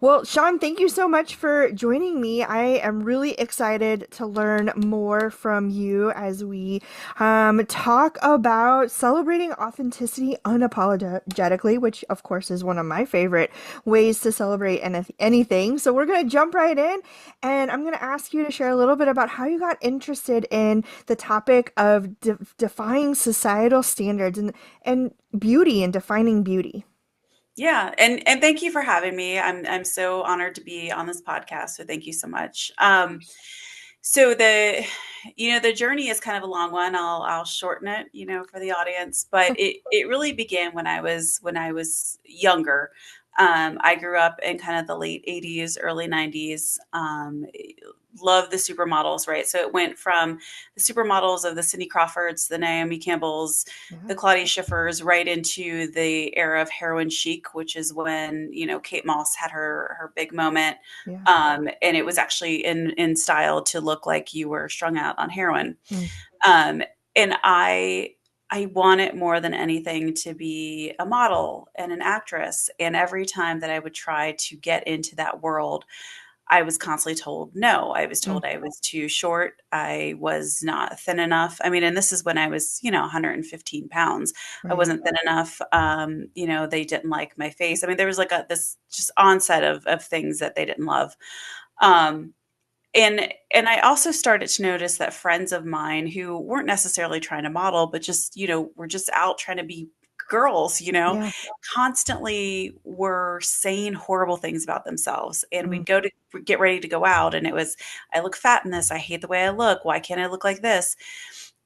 Well, Sean, thank you so much for joining me. I am really excited to learn more from you as we talk about celebrating authenticity unapologetically, which, of course, is one of my favorite ways to celebrate anything. So, we're going to jump right in, and I'm going to ask you to share a little bit about how you got interested in the topic of defying societal standards and beauty and defining beauty. Yeah, and thank you for having me. I'm so honored to be on this podcast. So thank you so much. So the journey is kind of a long one. I'll shorten it, for the audience. But it really began when I was younger. I grew up in kind of the late '80s, early '90s. Love the supermodels, right? So it went from the supermodels of the Cindy Crawfords, the Naomi Campbells, Yeah. the Claudia Schiffers, right into the era of heroin chic, which is when Kate Moss had her big moment, Yeah. and it was actually in style to look like you were strung out on heroin. Mm. Um, and I want it more than anything to be a model and an actress. And every time that I would try to get into that world, I was constantly told no. I was Mm. told I was too short. I was not thin enough. I mean, and this is when I was, 115 pounds. I Right. wasn't thin enough. They didn't like my face. I mean, there was like this just onset of things that they didn't love. Um, and I also started to notice that friends of mine who weren't necessarily trying to model, but just, were just out trying to be girls, Yeah. constantly were saying horrible things about themselves. And Mm. we'd go to get ready to go out, and it was, I look fat in this. I hate the way I look. Why can't I look like this?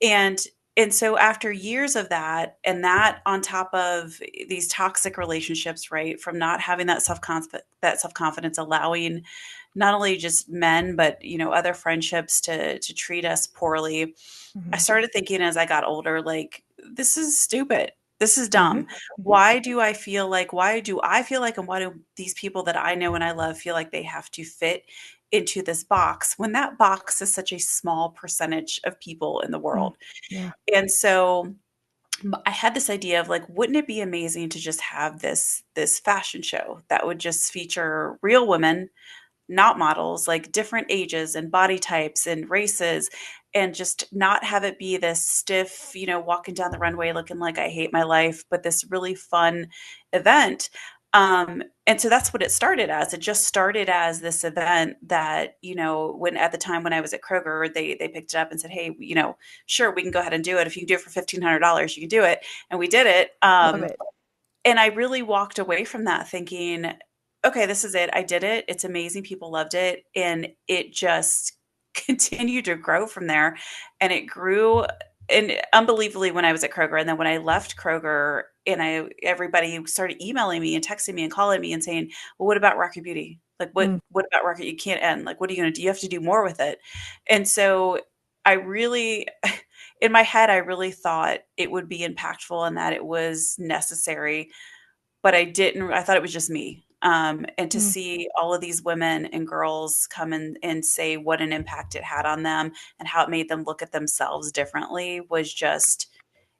And and so after years of that, and that on top of these toxic relationships, right, from not having that self confidence, allowing not only just men but other friendships to treat us poorly, I Mhm. started thinking as I got older, like, this is stupid. This is Mhm. dumb. Why do I feel like, and why do these people that I know and I love feel like they have to fit into this box when that box is such a small percentage of people in the Mm. world? Yeah. And so I had this idea of, like, wouldn't it be amazing to just have this fashion show that would just feature real women, not models, like different ages and body types and races, and just not have it be this stiff, walking down the runway looking like I hate my life, but this really fun event. And so that's what it started as. It just started as this event that, when at the time when I was at Kroger, they picked it up and said, hey, sure, we can go ahead and do it. If you can do it for $1,500, you can do it. And we did it. Love it. And I really walked away from that thinking, okay, this is it. I did it. It's amazing. People loved it. And it just continued to grow from there. And it grew and unbelievably when I was at Kroger. And then when I left Kroger, and everybody started emailing me and texting me and calling me and saying, well, what about Rocky Beauty? Like, Mm. what about Rocky? You can't end. Like, what are you going to do? You have to do more with it. And so I really, in my head, I really thought it would be impactful and that it was necessary, but I thought it was just me. And to Mm. see all of these women and girls come and say what an impact it had on them and how it made them look at themselves differently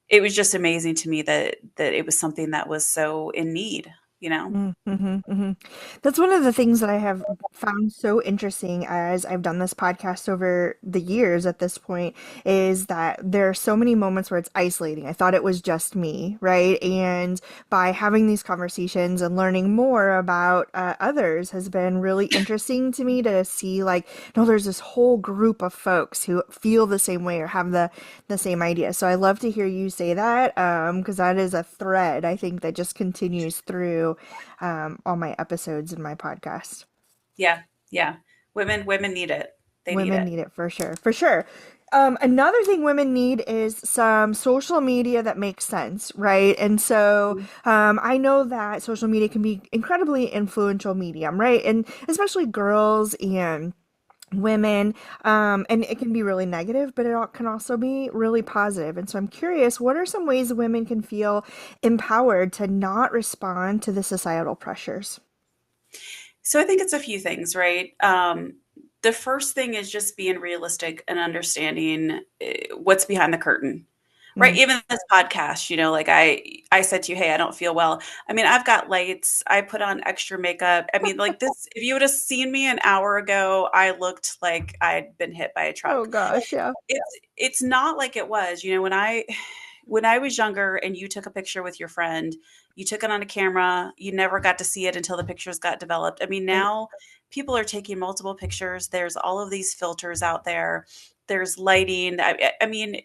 it was just amazing to me that it was something that was so in need, you know? Mm. Mhm. Mhm. That's one of the things that I have found so interesting as I've done this podcast over the years at this point is that there are so many moments where it's isolating. I thought it was just me, right? And by having these conversations and learning more about others has been really interesting to me to see like, no, there's this whole group of folks who feel the same way or have the same idea. So I love to hear you say that because that is a thread I think that just continues through all my episodes in my podcast. Yeah. Yeah. Women need it. They need Women it. need it for sure, for sure. Another thing women need is some social media that makes sense, right? And so I know that social media can be incredibly influential medium, right? And especially girls and women, and it can be really negative, but can also be really positive. And so I'm curious, what are some ways women can feel empowered to not respond to the societal pressures? So I think it's a few things, right? The first thing is just being realistic and understanding what's behind the curtain. Right, Mm. even this podcast, like I said to you, "Hey, I don't feel well." I mean, I've got lights, I put on extra makeup. I mean, like this, if you would have seen me an hour ago, I looked like I'd been hit by a Oh truck. gosh, yeah. It's not like it was, when I was younger and you took a picture with your friend, you took it on a camera, you never got to see it until the pictures got developed. I mean, Right. now people are taking multiple pictures. There's all of these filters out there. There's lighting. I mean,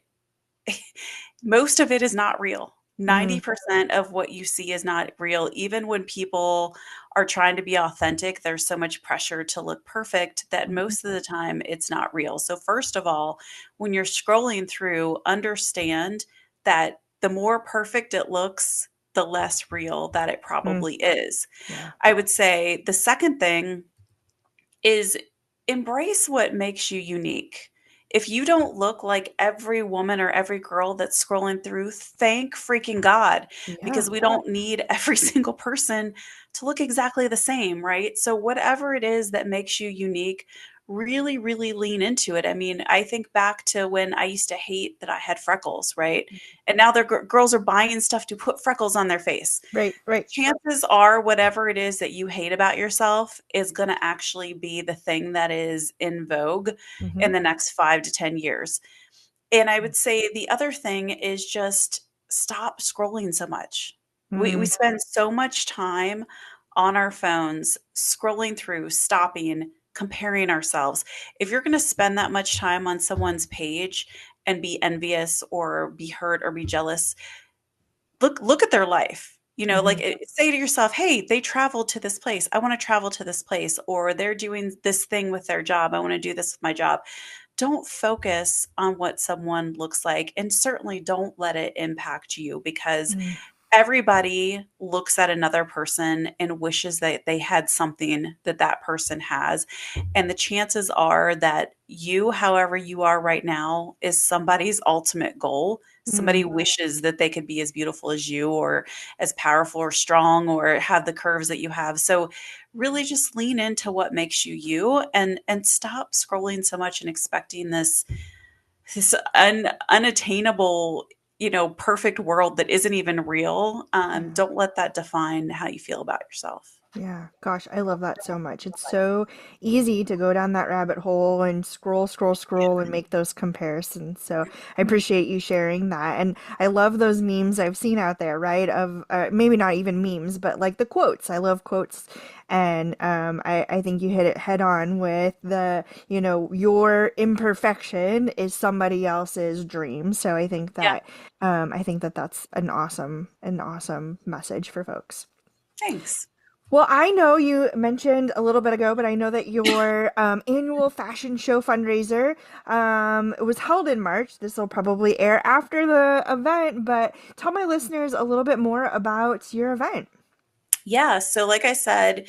most of it is not real. Mm-hmm. 90% of what you see is not real. Even when people are trying to be authentic, there's so much pressure to look perfect that Mm-hmm. most of the time it's not real. So, first of all, when you're scrolling through, understand that the more perfect it looks, the less real that it Mm. probably is. Yeah. I would say the second thing is embrace what makes you unique. If you don't look like every woman or every girl that's scrolling through, thank freaking God, Yeah. because we don't need every single person to look exactly the same, right? So, whatever it is that makes you unique, really, really lean into it. I mean, I think back to when I used to hate that I had freckles, right? And now girls are buying stuff to put freckles on their face. Right. Right. Chances are whatever it is that you hate about yourself is going to actually be the thing that is in vogue Mm-hmm. in the next 5 to 10 years. And I would say the other thing is just stop scrolling so much. We Mm. spend so much time on our phones scrolling through, stopping, comparing ourselves. If you're going to spend that much time on someone's page and be envious or be hurt or be jealous, look at their life. Like, Mm-hmm. say to yourself, hey, they traveled to this place, I want to travel to this place, or they're doing this thing with their job, I want to do this with my job. Don't focus on what someone looks like, and certainly don't let it impact you, because Mm. everybody looks at another person and wishes that they had something that that person has. And the chances are that you, however you are right now, is somebody's ultimate goal. Somebody Mm. wishes that they could be as beautiful as you, or as powerful or strong, or have the curves that you have. So really just lean into what makes you you, and stop scrolling so much and expecting this unattainable, perfect world that isn't even real. Yeah. Don't let that define how you feel about yourself. Yeah, gosh, I love that so much. It's so easy to go down that rabbit hole and scroll, scroll, scroll and make those comparisons. So I appreciate you sharing that. And I love those memes I've seen out there, right? Of maybe not even memes, but like the quotes. I love quotes. And I think you hit it head on with your imperfection is somebody else's dream. So Yeah, I think that that's an awesome message for folks. thanks. Well, I know you mentioned a little bit ago, but I know that your annual fashion show fundraiser it was held in March. This will probably air after the event, but tell my listeners a little bit more about your event. Yeah. So, like I said,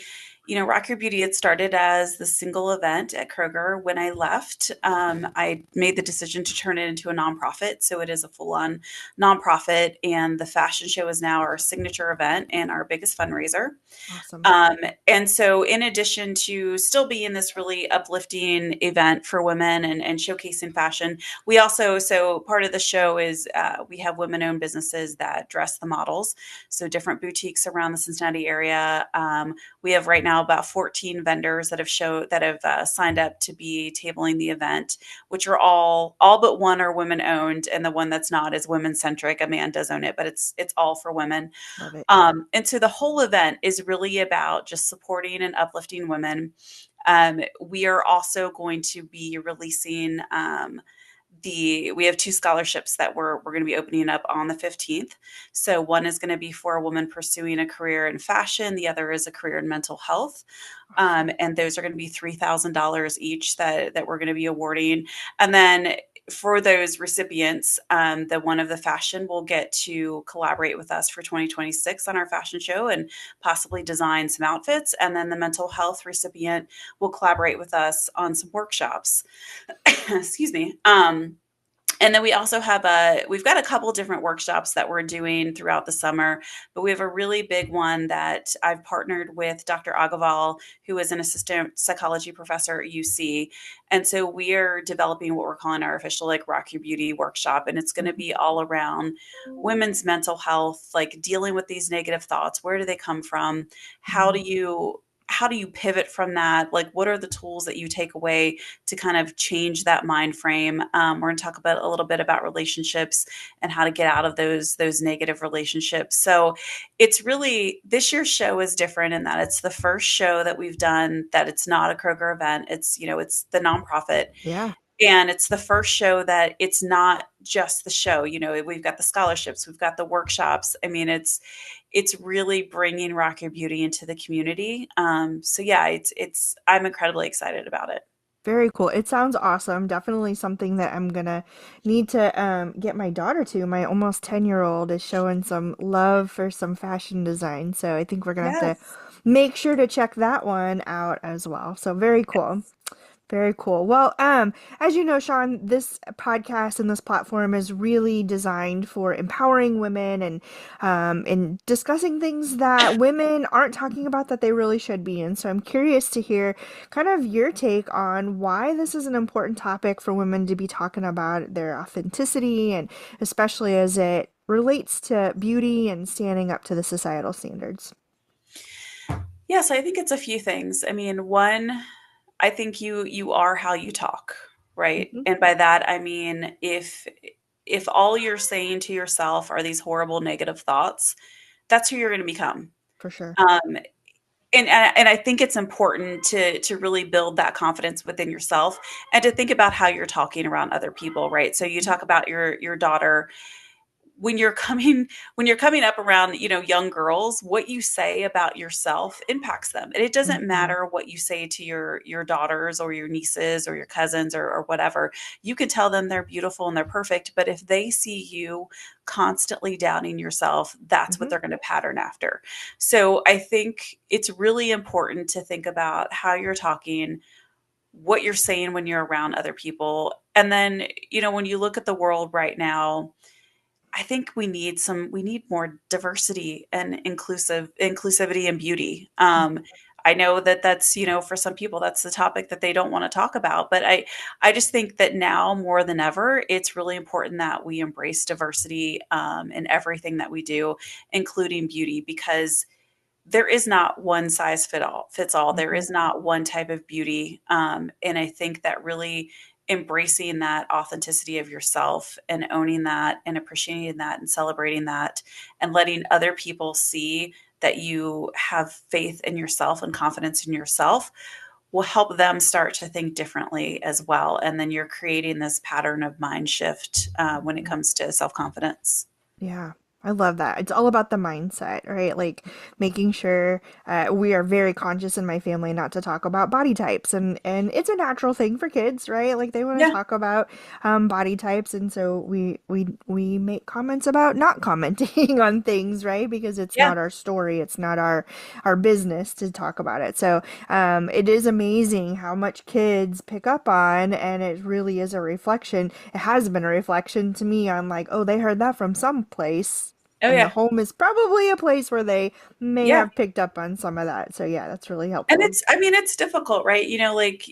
Rock Your Beauty had started as the single event at Kroger. When I left, I made the decision to turn it into a nonprofit. So, it is a full on nonprofit, and the fashion show is now our signature event and our biggest fundraiser. Awesome. Um, and so, in addition to still being this really uplifting event for women and showcasing fashion, we also, so part of the show is we have women owned businesses that dress the models. So, different boutiques around the Cincinnati area. We have right now about 14 vendors that have signed up to be tabling the event, which are all but one are women owned, and the one that's not is women centric. A man does own it, but it's all for women. Love it. And so the whole event is really about just supporting and uplifting women. We are also going to be releasing we have two scholarships that we're going to be opening up on the 15th. So one is going to be for a woman pursuing a career in fashion. The other is a career in mental health. Awesome. And those are going to be $3,000 each that we're going to be awarding. And then for those recipients, the one of the fashion will get to collaborate with us for 2026 on our fashion show and possibly design some outfits. And then the mental health recipient will collaborate with us on some workshops. Excuse me. And then we also have we've got a couple different workshops that we're doing throughout the summer, but we have a really big one that I've partnered with Dr. Agaval, who is an assistant psychology professor at UC. And so we are developing what we're calling our official like Rock Your Beauty workshop. And it's going to Mhm. be all around women's mental health, like dealing with these negative thoughts. Where do they come from? How do Mhm. you pivot from that? Like, what are the tools that you take away to kind of change that mind frame? We're going to talk about a little bit about relationships and how to get out of those negative relationships. So it's really, this year's show is different in that it's the first show that we've done that it's not a Kroger event. It's, it's the nonprofit, Yeah, and it's the first show that it's not just the show. We've got the scholarships, we've got the workshops. I mean, it's really bringing Rock Your Beauty into the community. So yeah, it's I'm incredibly excited about it. very cool. It sounds awesome. Definitely something that I'm gonna need to get my daughter to. My almost 10-year-old is showing some love for some fashion design, so I think we're gonna have to Yes. make sure to check that one out as well. So very cool. Very cool. Well, as you know, Sean, this podcast and this platform is really designed for empowering women and discussing things that women aren't talking about that they really should be. And so I'm curious to hear kind of your take on why this is an important topic for women to be talking about their authenticity and especially as it relates to beauty and standing up to the societal standards. Yes, I think it's a few things. I mean, one, I think you are how you talk, right? Hmm. And by that I mean if all you're saying to yourself are these horrible negative thoughts, that's who you're going to become. For sure. Um, and I think it's important to really build that confidence within yourself and to think about how you're talking around other people, right? So you talk about your daughter. When you're coming up around young girls, what you say about yourself impacts them, and it doesn't Hmm. matter what you say to your daughters or your nieces or your cousins or whatever. You can tell them they're beautiful and they're perfect, but if they see you constantly doubting yourself, that's what Hmm. they're going to pattern after. So I think it's really important to think about how you're talking, what you're saying when you're around other people. And then when you look at the world right now, I think we need more diversity and inclusivity and beauty. I know that that's, for some people that's the topic that they don't want to talk about, but I just think that now more than ever, it's really important that we embrace diversity in everything that we do, including beauty, because there is not one size fits all. There Hmm. is not one type of beauty. And I think that really embracing that authenticity of yourself and owning that and appreciating that and celebrating that and letting other people see that you have faith in yourself and confidence in yourself will help them start to think differently as well. And then you're creating this pattern of mind shift when it comes to self confidence. Yeah, I love that. It's all about the mindset, right? Like making sure we are very conscious in my family not to talk about body types, and it's a natural thing for kids, right? Like they want to Yeah. talk about body types, and so we make comments about not commenting on things, right? Because it's Yeah. not our story, it's not our business to talk about it. So it is amazing how much kids pick up on, and it really is a reflection. It has been a reflection to me on like, oh, they heard that from some place, Oh, and the yeah. home is probably a place where they may Yeah. have picked up on some of that. So yeah, that's really And helpful. it's difficult, right? Like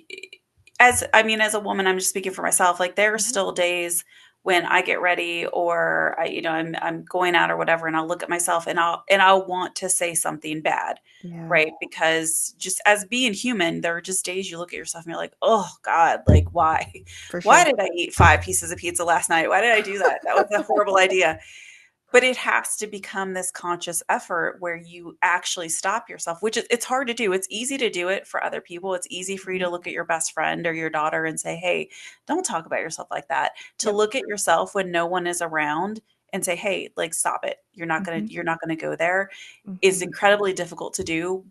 as a woman, I'm just speaking for myself. Like there are Mhm. still days when I get ready or I'm going out or whatever, and I'll look at myself and I'll want to say something bad, Yeah, right? Because just as being human, there are just days you look at yourself and you're like, oh God, like why? for Why sure. did I eat 5 pieces of pizza last night? Why did I do that? That was a horrible idea. But it has to become this conscious effort where you actually stop yourself, which it's hard to do. It's easy to do it for other people. It's easy for you Mhm. to look at your best friend or your daughter and say, hey, don't talk about yourself like that. To Yep. look at yourself when no one is around and say, hey, like stop it. Hmm. You're not gonna go there is Hmm. incredibly difficult to do,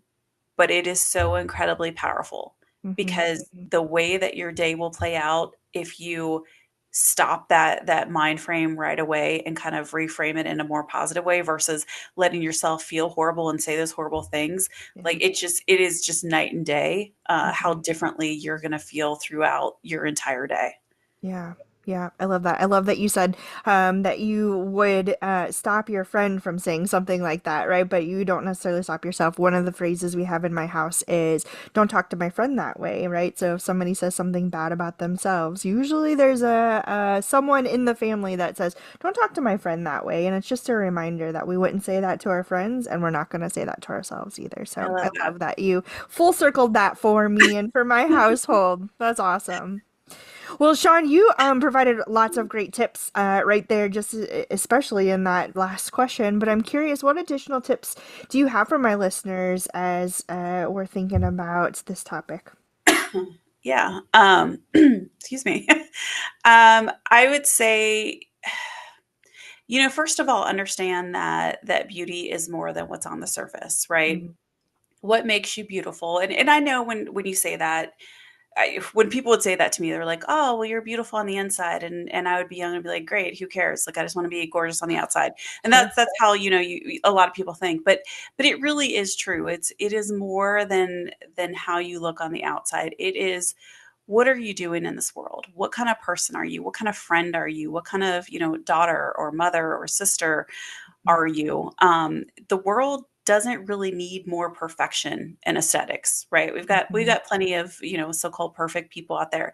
but it is so incredibly powerful Hmm. because the way that your day will play out if you stop that mind frame right away and kind of reframe it in a more positive way versus letting yourself feel horrible and say those horrible things, Yeah. like it is just night and day how Hmm. differently you're going to feel throughout your entire day. Yeah. Yeah, I love that. I love that you said that you would stop your friend from saying something like that, right? But you don't necessarily stop yourself. One of the phrases we have in my house is, don't talk to my friend that way, right? So if somebody says something bad about themselves, usually there's someone in the family that says, don't talk to my friend that way. And it's just a reminder that we wouldn't say that to our friends, and we're not going to say that to ourselves either. I So I love that. love that you full circled that for me and for my household. That's awesome. Well, Sean, you provided lots of great tips right there, just especially in that last question. But I'm curious, what additional tips do you have for my listeners as we're thinking about this topic? Yeah. Excuse me. I would say, first of all, understand that beauty is more than what's on the surface, right? Mm, What makes you beautiful? And I know when you say that, when people would say that to me, they're like, "Oh, well, you're beautiful on the inside," and I would be young and be like, "Great, who cares? Like, I just want to be gorgeous on the outside." And sure. that's how a lot of people think, but it really is true. It is more than how you look on the outside. It is, what are you doing in this world? What kind of person are you? What kind of friend are you? What kind of daughter or mother or sister are you? The world doesn't really need more perfection and aesthetics, right? We've Mm-hmm. got plenty of so-called perfect people out there.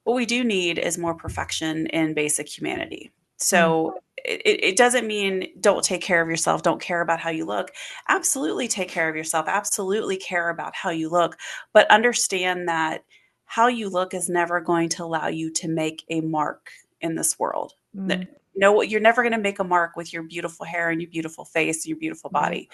What we do need is more perfection in basic humanity. So it doesn't mean don't take care of yourself, don't care about how you look. Absolutely take care of yourself. Absolutely care about how you look, but understand that how you look is never going to allow you to make a mark in this world. Mm-hmm. No, you're never going to make a mark with your beautiful hair and your beautiful face, and your beautiful Right. body.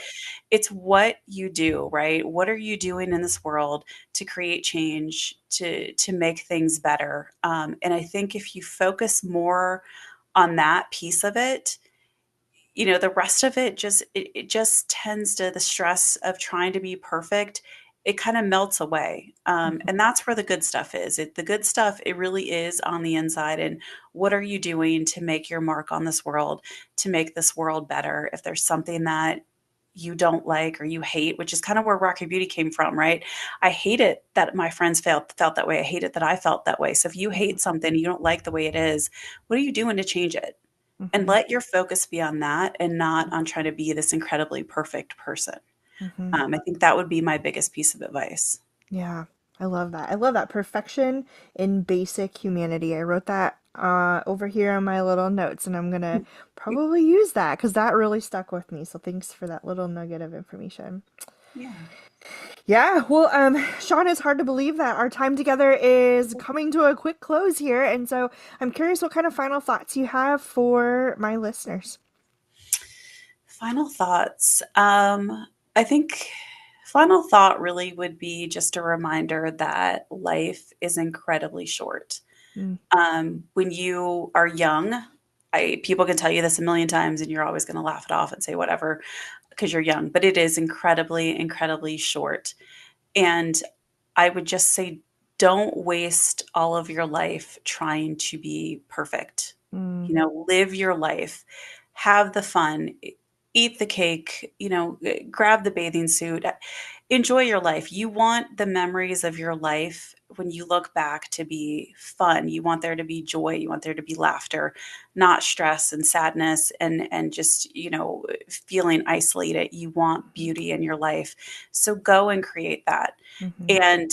It's what you do, right? What are you doing in this world to create change, to make things better? And I think if you focus more on that piece of it, the rest of it just tends to, the stress of trying to be perfect, it kind of melts away. And that's where the good stuff is. The good stuff, it really is on the inside. And what are you doing to make your mark on this world, to make this world better? If there's something that you don't like or you hate, which is kind of where Rocky Beauty came from, right? I hate it that my friends felt that way. I hate it that I felt that way. So if you hate something, you don't like the way it is, what are you doing to change it? And Mm-hmm. let your focus be on that and not on trying to be this incredibly perfect person. Mm-hmm. I think that would be my biggest piece of advice. Yeah, I love that. I love that. Perfection in basic humanity. I wrote that over here on my little notes, and I'm gonna probably use that because that really stuck with me. So thanks for that little nugget of information. Yeah. Yeah, well, Sean, it's hard to believe that our time together is coming to a quick close here, and so I'm curious what kind of final thoughts you have for my listeners. Final thoughts. I think final thought really would be just a reminder that life is incredibly short. Mm, When you are young, people can tell you this a million times and you're always going to laugh it off and say whatever because you're young, but it is incredibly, incredibly short. And I would just say, don't waste all of your life trying to be perfect. mm, Live your life, have the fun, eat the cake, grab the bathing suit, enjoy your life. You want the memories of your life when you look back to be fun. You want there to be joy. You want there to be laughter, not stress and sadness and just, feeling isolated. You want beauty in your life. So go and create that. mm-hmm, And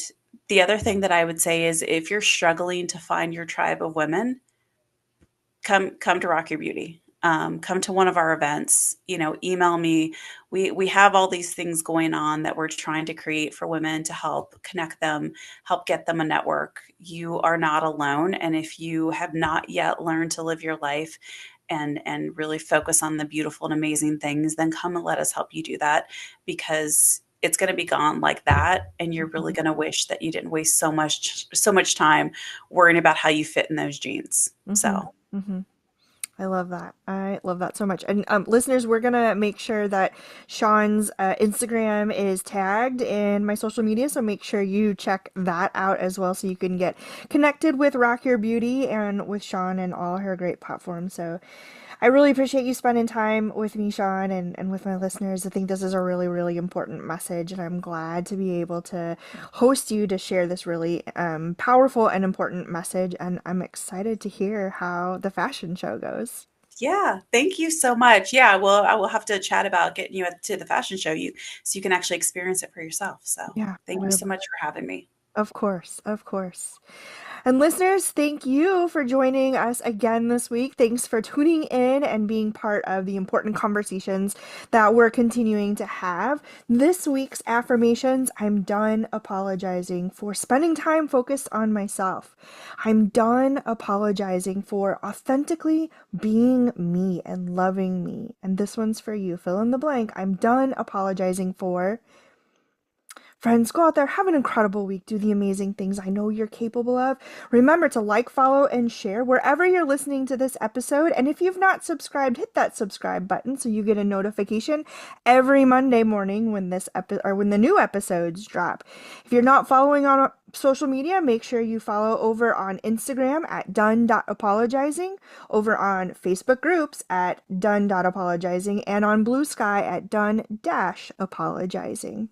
the other thing that I would say is if you're struggling to find your tribe of women, come to Rock Your Beauty. Come to one of our events. Email me. We have all these things going on that we're trying to create for women to help connect them, help get them a network. You are not alone, and if you have not yet learned to live your life and really focus on the beautiful and amazing things, then come and let us help you do that because it's going to be gone like that, and you're really mm-hmm, going to wish that you didn't waste so much time worrying about how you fit in those jeans. mm-hmm, So mm-hmm. I love that. I love that so much. And listeners, we're gonna make sure that Sean's Instagram is tagged in my social media, so make sure you check that out as well, so you can get connected with Rock Your Beauty and with Sean and all her great platforms. So I really appreciate you spending time with me, Sean, and with my listeners. I think this is a really, really important message, and I'm glad to be able to host you to share this really powerful and important message. And I'm excited to hear how the fashion show goes. Yeah, thank you so much. Yeah, well, I will have to chat about getting you to the fashion show so you can actually experience it for yourself. So, Yeah, thank you so much for having me. of course, of course. And listeners, thank you for joining us again this week. Thanks for tuning in and being part of the important conversations that we're continuing to have. This week's affirmations: I'm done apologizing for spending time focused on myself. I'm done apologizing for authentically being me and loving me. And this one's for you. Fill in the blank. I'm done apologizing for. Friends, go out there, have an incredible week, do the amazing things I know you're capable of. Remember to like, follow, and share wherever you're listening to this episode. And if you've not subscribed, hit that subscribe button so you get a notification every Monday morning when when the new episodes drop. If you're not following on social media, make sure you follow over on Instagram at done.apologizing, over on Facebook groups at done.apologizing, and on Blue Sky at done-apologizing.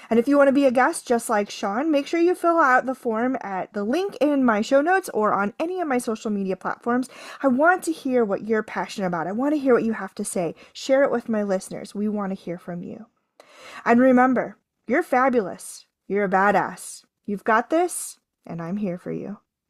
And if you want to be a guest just like Sean, make sure you fill out the form at the link in my show notes or on any of my social media platforms. I want to hear what you're passionate about. I want to hear what you have to say. Share it with my listeners. We want to hear from you. And remember, you're fabulous. You're a badass. You've got this, and I'm here for you.